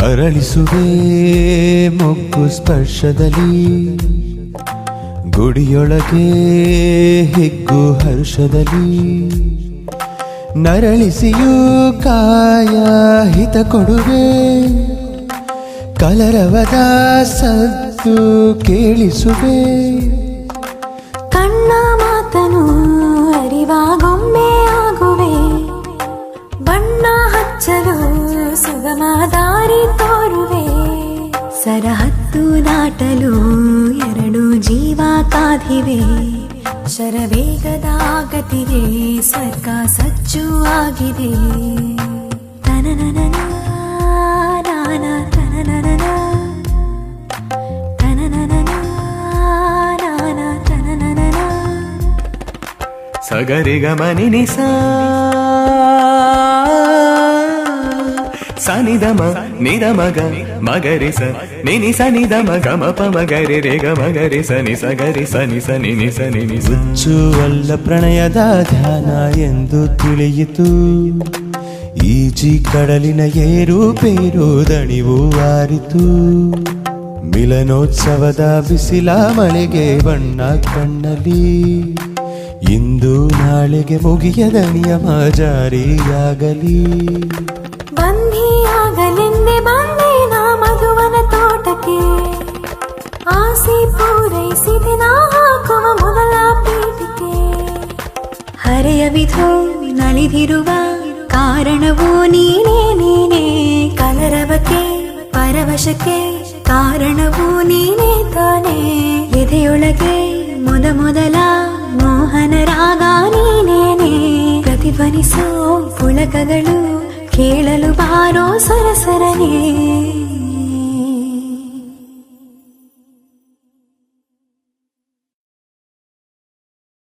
ಅರಳಿಸುವೆ ಮೊಗ್ಗು ಸ್ಪರ್ಶದಲ್ಲಿ, ಗುಡಿಯೊಳಗೆ ಹಿಗ್ಗು ಹರ್ಷದಲ್ಲಿ, ನರಳಿಸಿಯೂ ಕಾಯ ಹಿತ ಕೊಡುವೆ, ಕಲರವದ ಸದ್ದು ಕೇಳಿಸುವೆ. ಕಣ್ಣ ಮಾತನು ಅರಿವಾಗೊಮ್ಮೆ ಆಗುವೆ, ಬಣ್ಣ ಹಚ್ಚಲು ಸುಗಮ ದಾರಿ ತೋರುವೆ. ಸರಹದ್ದು ದಾಟಲು ಎರಡು ಜೀವ ಕಾದಿವೆ, ಶರವೇಗದ ಗತಿಗೆ ಸ್ವರ್ಗ ಸಜ್ಜು ಆಗಿದೆ. ತನನನ ನಾನ ತನನನ ತನನನ ನಾನ ತನನನ. ಸಗರಿಗ ಮನಿನಿಸ ಸನಿದಮ ನಿದಮಗ ಮಗರಿಸ ನಿನಿ ಸನಿದಮ ಗಮಪ ಮಗರಿ ರೇಗ ಮಗರಿ ಸನಿ ಸಗರಿ ಸನಿ ಸನಿ ನಿ ಸನಿ ನಿ. ಹುಚ್ಚುವಲ್ಲ ಪ್ರಣಯದ ಧ್ಯಾನ ಎಂದು ತಿಳಿಯಿತು, ಈಜಿ ಕಡಲಿನ ಏರುಪೇರು ದಣಿವು ಆರಿತು. ಮಿಲನೋತ್ಸವದ ಬಿಸಿಲ ಮಳೆಗೆ ಬಣ್ಣ ಕಣ್ಣಲ್ಲಿ, ಇಂದು ನಾಳೆಗೆ ಮುಗಿಯದ ನಿಯಮ ಜಾರಿಯಾಗಲಿ. ಬಂಧಿಯಾಗಲೆಂದೇ ಬಂದೆ ನಾ ಮಧುವನ ತೋಟಕ್ಕೆ, ಆಸೆ ಪೂರೈಸಿದೆ ನಾ ಹಾಕುವ ಮೊದಲ ಪೀಠಿಕೆ. ಹರೆಯ ವಿಧೋ ನಲಿದಿರುವ ಕಾರಣವೂ ನೀನೇ ನೀನೇ, ಕಲರವಕ್ಕೆ ಪರವಶಕ್ಕೆ ಕಾರಣವೂ ನೀನೇ ತಾನೇ. ಎದೆಯೊಳಗೆ ಮೊದಲ ಮೋಹನ ರಾಗ ನೀನೇನೆ, ಪ್ರತಿಧ್ವನಿಸೋ ಪುಳಕಗಳು ಕೇಳಲು ಬಾರೋ ಸರಸರನೆ.